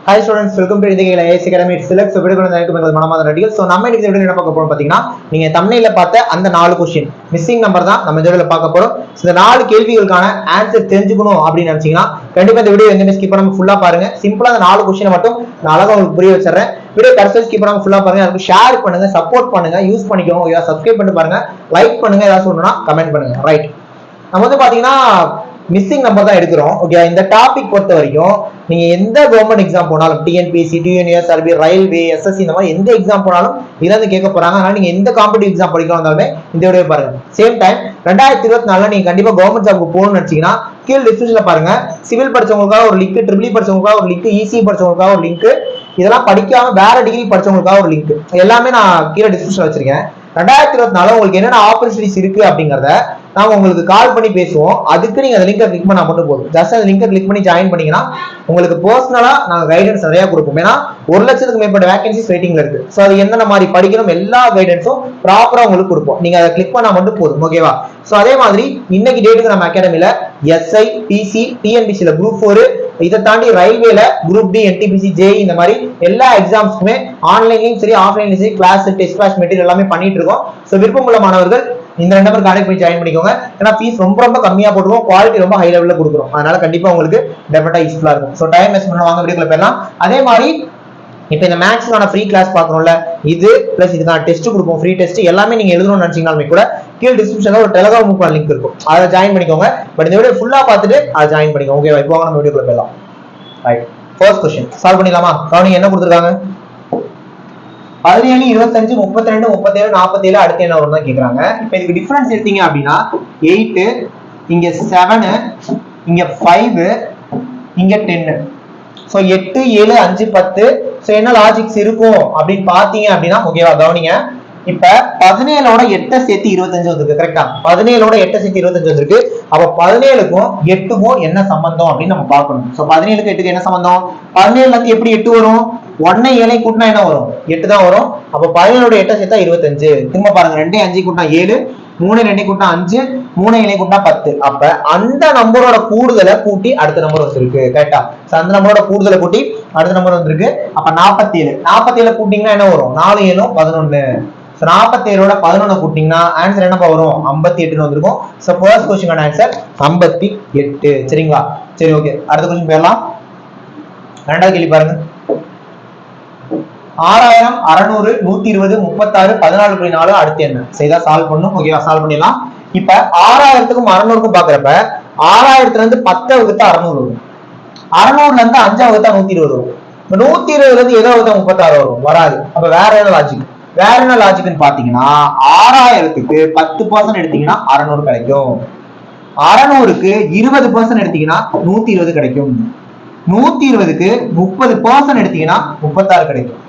Hi students, welcome to the AIS Academy. Select so video மனமார்ந்த நன்றிகள். So நம்ம இன்னைக்கு வீடியோல என்ன பார்க்க போறோம் பாத்தீங்கன்னா, நீங்க thumbnailல பார்த்த அந்த 4 क्वेश्चन மிஸ்ஸிங் நம்பர் தான் நம்ம இந்த வீடியோல பார்க்க போறோம். இந்த 4 கேள்விகளுக்கான ஆன்சர் தெரிஞ்சுக்கணும் அப்படி நினைச்சீங்கன்னா கண்டிப்பா இந்த வீடியோ எங்கேயுமே ஸ்கிப் பண்ணாம ஃபுல்லா பாருங்க. சிம்பிளா அந்த 4 क्वेश्चन மட்டும் நான் அழகா உங்களுக்கு புரிய வச்சிரறேன். வீடியோ கடைசி ஸ்கிப் பண்ணாம ஃபுல்லா பாருங்க. அதுக்கு ஷேர் பண்ணுங்க, சப்போர்ட் பண்ணுங்க, யூஸ் பண்ணிக்கோங்க. ஓகே, சப்ஸ்கிரைப் பண்ணி பாருங்க, லைக் பண்ணுங்க, ஏதாவது சொல்லணும்னா கமெண்ட் பண்ணுங்க. ரைட், நம்ம வந்து பாத்தீங்கன்னா மிஸ்ஸிங் நம்பர் தான் எடுக்கிறோம். ஓகே, இந்த டாபிக் பொறுத்த வரைக்கும் நீங்க எந்த கவர்மெண்ட் எக்ஸாம் போனாலும், TNPSC, TNS, RP, railway, SSC, இந்த மாதிரி எந்த எக்ஸாம் போனாலும் இதான் கேட்க போறாங்க. அதனால நீங்க எந்த காம்படிட்டிவ் எக்ஸாம் படிக்கலாம் வந்தாலுமே இந்த வீடியோ பாருங்க. சேம் டைம் 2024 நீங்க கண்டிப்பா கவர்மெண்ட் ஜாப்க்கு போகணும்னு நினைச்சீங்கன்னா கீழே டிஸ்கிரிப்ஷன்ல பாருங்க. சிவில் படிச்சவங்களுக்காக ஒரு லிங்க், ட்ரிபிள் படிச்சவங்களுக்காக ஒரு லிங்க், இசி படிச்சவங்களுக்காக ஒரு லிங்க், இதெல்லாம் படிக்காம வேற டிகிரி படிச்சவங்களுக்காக ஒரு லிங்க், எல்லாமே நான் கீழே டிஸ்கிரிப்ஷன்ல வச்சிருக்கேன். 2024 உங்களுக்கு என்னென்ன ஆப்பர்ச்சுனிட்டிஸ் இருக்கு அப்படிங்கறத நாம உங்களுக்கு கால் பண்ணி பேசுவோம். அதுக்கு நீங்க அந்த லிங்கை கிளிக் பண்ணா மட்டும் போதும். ஜஸ்ட் அந்த லிங்கை கிளிக் பண்ணி ஜாயின் பண்ணீங்கன்னா உங்களுக்கு பர்சனலா நாங்க கைடன்ஸ் நிறைய கொடுப்போம். ஏன்னா 1 லட்சத்துக்கு மேற்பட்ட வேகன்சிஸ் வெயிட்டிங்ல இருக்கு. ஸோ அது என்னென்ன மாதிரி படிக்கணும் எல்லா கைடன்ஸும் ப்ராப்பரா உங்களுக்கு கொடுப்போம். நீங்க அதை கிளிக் பண்ணா மட்டும் போதும். ஓகேவா? ஸோ அதே மாதிரி இன்னைக்கு டேட்டுக்கு நம்ம அகாடமில எஸ்ஐ, பிசி, டிஎன்பிசில குரூப் 4, இதை தாண்டி ரயில்வேல குரூப் டி, என்டிபிசி, ஜேஇ, இந்த மாதிரி எல்லா எக்ஸாம்ஸ்க்குமே ஆன்லைன்லயும் சரி ஆஃப்லைன்லயும் சரி கிளாஸ், டெஸ்ட் கிளாஸ் மெட்டீரியல் எல்லாமே பண்ணிட்டு இருக்கோம். ஸோ விருப்பமுள்ள மாணவர்கள் இந்த 2 நம்பர் கான்டாக்ட் பண்ணி ஜாயின் பண்ணிக்கோங்க. ஏன்னா ஃபீஸ் ரொம்ப கம்மியா போட்டுருவோம், குவாலிட்டி ரொம்ப ஹை லெவல்ல கொடுக்குறோம். அதனால கண்டிப்பா உங்களுக்கு டெஃபினட்டா யூஸ்ஃபுல்லா இருக்கும். ஸோ டைம் வேஸ்ட் பண்ண வாங்க வீடியோக்குள்ள போயிடலாம். அதே மாதிரி இப்போ இந்த மேக்ஸ்க்கான ஃப்ரீ கிளாஸ் பார்க்கணும்ல, இது பிளஸ் இதுக்கான டெஸ்ட் கொடுப்போம், ஃப்ரீ டெஸ்ட் எல்லாமே நீங்க எழுதணும்னு நினைச்சீங்கனாலுமே கூட கீழே டிஸ்கிரிப்ஷன்ல ஒரு டெலிகிராம் குரூப் லிங்க் இருக்கும், அதை ஜாயின் பண்ணிக்கோங்க. பட் இந்த வீடியோ ஃபுல்லா பார்த்துட்டு அதை ஜாயின் பண்ணிக்கோங்க. ஓகேவா? இப்போ நம்ம வீடியோக்குள்ள போயிடலாம். ரைட், ஃபர்ஸ்ட் क्वेश्चन சால்வ் பண்ணிடலாமா? கவனிங்க என்ன கொடுத்திருக்காங்க. 17, 25, 32, 37, 47 அடுத்து என்ன வரும் தான் கேக்குறாங்க. இப்போ இதுக்கு டிஃபரன்ஸ் எடுத்தீங்க அப்படின்னா 8, இங்க 7, இங்க 5, இங்க 10. சோ 8, 7, 5, 10. சோ என்ன லாஜிக்ஸ் இருக்கும் அப்படின்னு பாத்தீங்க அப்படின்னா, ஓகேவா? கவனிங்க. இப்ப 17ஓட 8 சேர்த்து 25 வந்திருக்கு. கரெக்டா? 17ஓட 8 சேர்த்து 25 வந்திருக்கு. அப்ப 17க்கும் 8க்கும் என்ன சம்பந்தம் அப்படின்னு நம்ம பார்க்கணும். சோ 17க்கு 8க்கு என்ன சம்பந்தம்? 17ல இருந்து எப்படி 8 வரும்? 1 7 கூட்டினா என்ன வரும்? 8 தான் வரும். அப்ப 17ஓட 8 சேர்த்தா 25. திரும்ப பாருங்க, 2 5 கூட்டினா 7, 3 2 கூட்டினா 5, 3 7 கூட்டினா 10. அப்ப அந்த நம்பரோட கூடுதலை கூட்டி அடுத்த நம்பர் வந்திருக்கு. கரெக்டா? அந்த நம்பரோட கூடுதலை கூட்டி அடுத்த நம்பர் வந்திருக்கு. அப்ப 47. 47 கூட்டிங்கன்னா என்ன வரும்? 4 7 11. 47ஓட 11 கூட்டிங்கன்னா ஆன்சர் என்ன வரும்? 58 வந்திருக்கும். சோ ஃபர்ஸ்ட் क्वेश्चनக்கான ஆன்சர் 58. சரிங்களா? சரி, ஓகே, அடுத்த क्वेश्चन போயிடலாம். இரண்டாவது கேள்வி பாருங்க. 6000, 600, 120, 36, 14.4 அடுத்து என்ன? சரிதா, சால்வ் பண்ணும். ஓகேவா? சால்வ் பண்ணிடலாம். இப்ப 6000க்கும் 600க்கும் பாக்குறப்ப 6000ல இருந்து 10 வகுத்தா 600 வரும், 600ல இருந்து 5 வகுத்தா 120 வரும், 120ல இருந்து எதை வகுத்தா 36 வரும்? வராது. அப்ப வேற என்ன லாஜிக்? வேற என்ன லாஜிக்னு பாத்தீங்கன்னா 6000க்கு 10% எடுத்தீங்கன்னா 600 கிடைக்கும், 600க்கு 20% எடுத்தீங்கன்னா 120 கிடைக்கும், 120க்கு 30% எடுத்தீங்கன்னா 36 கிடைக்கும்,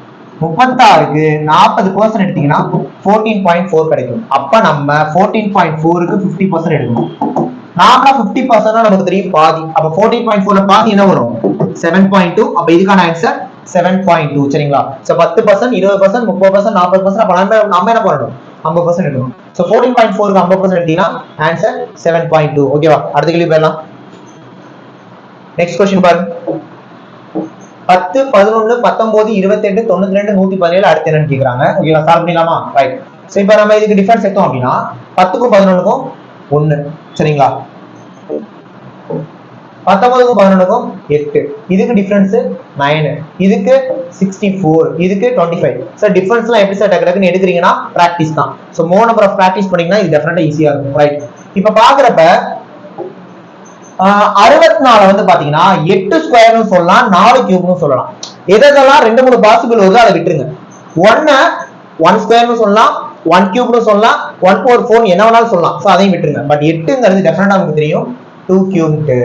36க்கு 40% எடுத்தீங்கன்னா 14.4 கிடைக்கும். அப்ப நம்ம 14.4க்கு 50% எடுக்கணும். நாம 50% நமக்கு தெரியும் பாதி. அப்ப 14.4ல பாதி என்ன வரும்? 7.2. அப்ப இதுக்கான ஆன்சர் 7.2. சரிங்களா? சோ 10%, 20%, 30%, 40%. அப்ப நம்ம என்ன பண்ணணும்? 50% எடுக்கணும். சோ 14.4க்கு 50% எடுத்தீங்கன்னா ஆன்சர் 7.2. ஓகேவா? அடுத்த கேள்வி போயிடலாம். நெக்ஸ்ட் क्वेश्चन பாருங்க. 10, 11, 19, 28, 92, 117 அடுத்து என்னன்னு கேக்குறாங்க. ஓகேவா? சால்வ் பண்ணிடலாமா? ரைட். சோ இப்போ நம்ம இதுக்கு டிஃபரன்ஸ் எடுத்தோம் அப்படின்னா 10க்கும் 11க்கும் 1. சரிங்களா? 19க்கும் 11க்கும் 8. இதுக்கு டிஃபரன்ஸ் 9, இதுக்கு 64, இதுக்கு 25. சோ டிஃபரன்ஸ்லாம் எப்படி சார் டக்கு டக்குன்னு எடுக்கிறீங்கன்னா பிராக்டிஸ் தான். So more number of practice பண்ணீங்கன்னா இது டெஃபினட்டா ஈஸியா இருக்கும். ரைட், இப்போ பாக்குறப்ப 64 வந்து பாத்தீங்கன்னா 8 ஸ்கொயர்னு சொல்லலாம், 4 கியூப்னு சொல்லலாம். எதெல்லாம் 2 3 பாசிபிள் வருதோ அதை விட்டுருங்க. 1 ஸ்கொயர்னு சொல்லலாம், 1 கியூப்னு சொல்லலாம், 1/4 என்ன வேணாலும் சொல்லலாம். சோ அதையும் விட்டுருங்க. பட் 8ங்கிறது டெஃபினட்டா நமக்கு தெரியும் 2 கியூப்னு.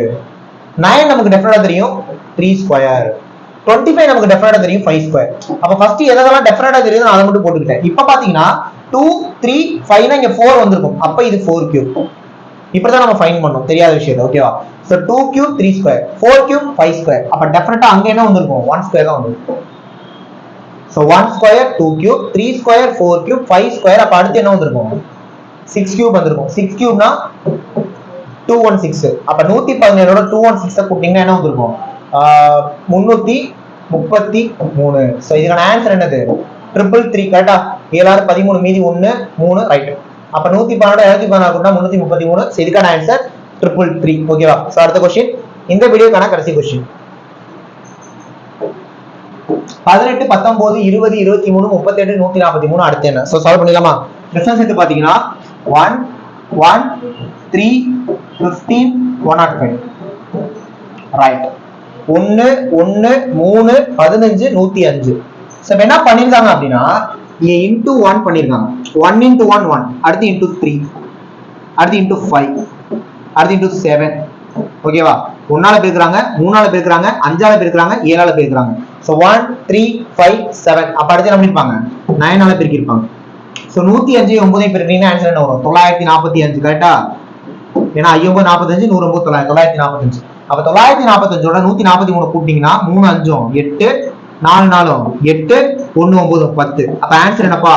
9 நமக்கு டெஃபினட்டா தெரியும் 3 ஸ்கொயர். 25 நமக்கு டெஃபினட்டா தெரியும் 5 ஸ்கொயர். அப்ப ஃபர்ஸ்ட் எதெல்லாம் டெஃபினட்டா தெரியுது அதை மட்டும் போட்டுக்கிட்டேன். இப்ப பாத்தீங்கன்னா 2 3 5னா இங்க 4 வந்திருக்கும். அப்ப இது 4 கியூப். இப்படிதான் நம்ம ஃபைண்ட் பண்ணோம் தெரியாத விஷயத்தை. ஓகேவா? So 2 cube 3 square, 4 cube 5 square. அப்ப டெஃபினட்டா அங்க என்ன வந்திருக்கும்? 1 ஸ்கொயர் தான் வந்திருக்கும். So 1 square 2 cube, 3 square 4 cube, 5 square. அப்ப அடுத்து என்ன வந்திருக்கும்? 6 கியூப் வந்திருக்கும். 6 கியூப்னா 216. அப்ப 117 216 கூட்டிங்கன்னா என்ன வந்திருக்கும்? 333. சோ இதுக்கான ஆன்சர் என்னது? 333. கரெக்டா? 7 13 மீதி 1 3 ரைட். அப்ப 112 216 கூட்டினா 333. சோ இதுக்கான ஆன்சர் 333. ஓகேவா? சோ அடுத்த क्वेश्चन, இந்த வீடியோக்கான கடைசி क्वेश्चन. 18 19 20 23 38 143 அடுத்து என்ன? சோ சால்வ் பண்ணிடலாமா? டிஃபரன்ஸ் எடுத்து பாத்தீங்கன்னா 1 1 3 15 105. ரைட். 1 1 3 15 105. சோ என்ன பண்ணிருக்காங்க அப்படினா இங்க into 1 பண்ணிருக்காங்க. 1 into 1 1, அடுத்து into 3, அடுத்து into 5, அடுத்து into 7. ஓகேவா? 1 ஆல பெருக்குறாங்க, 3 ஆல பெருக்குறாங்க, 5 ஆல பெருக்குறாங்க, 7 ஆல பெருக்குறாங்க. சோ 1 3 5 7. அப்ப அடுத்து என்ன பண்ணிருப்பாங்க? 9 ஆல பெருக்கி இருப்பாங்க. சோ 105 9 பெருக்கினா ஆன்சர் என்ன வரும்? 945. கரெக்ட்டா? ஏனா 9 45 109 945. அப்ப 945 ஓட 143 கூட்டினீங்கன்னா 3 5 8 4 4 8 1 9 10. அப்ப ஆன்சர் என்னப்பா?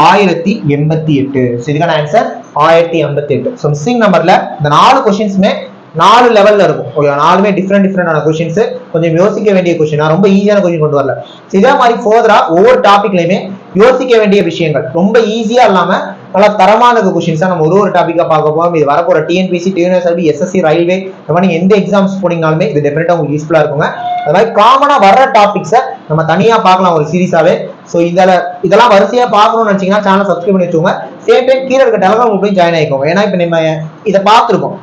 1088. சோ இதுக்கான ஆன்சர் 1088. சோ மிஸ்ஸிங் நம்பர்ல இந்த 4 क्वेश्चंसமே 4 லெவல்ல இருக்கும். ஓகே, நாலுமே டிஃபரெண்டான क्वेश्चंस. கொஞ்சம் யோசிக்க வேண்டிய क्वेश्चन. நான் ரொம்ப ஈஸியான क्वेश्चन கொண்டு வரல. இதே மாதிரி ஃபர்தரா ஒவ்வொரு டாபிக்லயுமே யோசிக்க வேண்டிய விஷயங்கள் ரொம்ப ஈஸியா இல்லாம நல்ல தரமான क्वेश्चंस நம்ம ஒரு டாபிக்கா பார்க்க போறோம். இது வரப்போற டிஎன்பிசி, டிஎன்எஸ்ஆர்பி, எஸ்எஸ்சி, ரயில்வே இந்த மாதிரி எந்த எக்ஸாம்ஸ் போனீங்கனாலுமே இது டெஃபினட்டா உங்களுக்கு யூஸ்ஃபுல்லா இருக்குங்க. அது மாதிரி காமனா வர்ற டாபிக்ஸை நம்ம தனியா பார்க்கலாம் ஒரு சீரிஸாவே. சோ இதெல்லாம் வரிசையா பார்க்கணும்னு நினைச்சீங்கன்னா சேனல் சப்ஸ்கிரைப் பண்ணி வச்சுக்கோங்க. சேம் டைம் கீழே இருக்க டெலிகிராம் குரூப்லயும் ஜாயின் ஆயிக்கோங்க. ஏன்னா இப்ப நம்ம இதை பார்த்துருக்கோம்.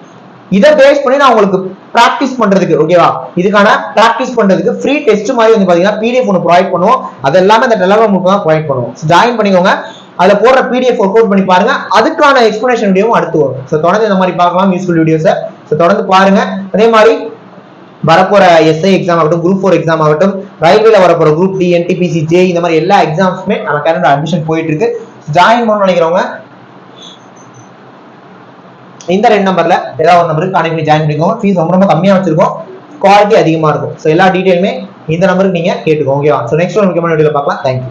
இதை பேஸ் பண்ணி நான் உங்களுக்கு பிராக்டிஸ் பண்றதுக்கு, ஓகேவா, இதுக்கான பிராக்டிஸ் பண்றதுக்கு ஃப்ரீ டெஸ்ட் மாதிரி வந்து பாத்தீங்கன்னா பிடிஎஃப் ஒன்று ப்ரொவைட் பண்ணுவோம். அது எல்லாமே இந்த டெலிகிராம் குரூப் தான் ப்ரொவைட் பண்ணுவோம். ஜாயின் பண்ணிக்கோங்க. அதுல போடுற பிடிஎஃப் ஒர்க் அவுட் பண்ணி பாருங்க. அதுக்கான எக்ஸ்பிளனேஷன் வீடியோவும் அடுத்து வரும். சோ தொடர்ந்து இந்த மாதிரி பார்க்கலாம் யூஸ்ஃபுல் வீடியோஸை. சோ தொடர்ந்து பாருங்க. அதே மாதிரி வரப்போற எஸ்ஐ எக்ஸாம் ஆகட்டும், குரூப் 4 எக்ஸாம் ஆகட்டும், ரயில்வேல வரப்போற குரூப் டி, என்டிபிசி, ஜே இந்த மாதிரி எல்லா எக்ஸாம்ஸுமே நம்ம கேரண்ட அட்மிஷன் போயிட்டு இருக்கு. ஜாயின் பண்ணணும்னு நினைக்கிறவங்க இந்த 2 நம்பர்ல ஏதாவது ஒரு நம்பருக்கு கனெக்ட் பண்ணி ஜாயின் பண்ணிக்கோங்க. ஃபீஸ் ரொம்ப ரொம்ப கம்மியா வச்சிருக்கோம், குவாலிட்டி அதிகமா இருக்கும். சோ எல்லா டீடைலுமே இந்த நம்பருக்கு நீங்க கேட்டுக்கோங்க. ஓகேவா? சோ நெக்ஸ்ட் ஒரு முக்கியமான வீடியோல பார்க்கலாம். தேங்க்யூ.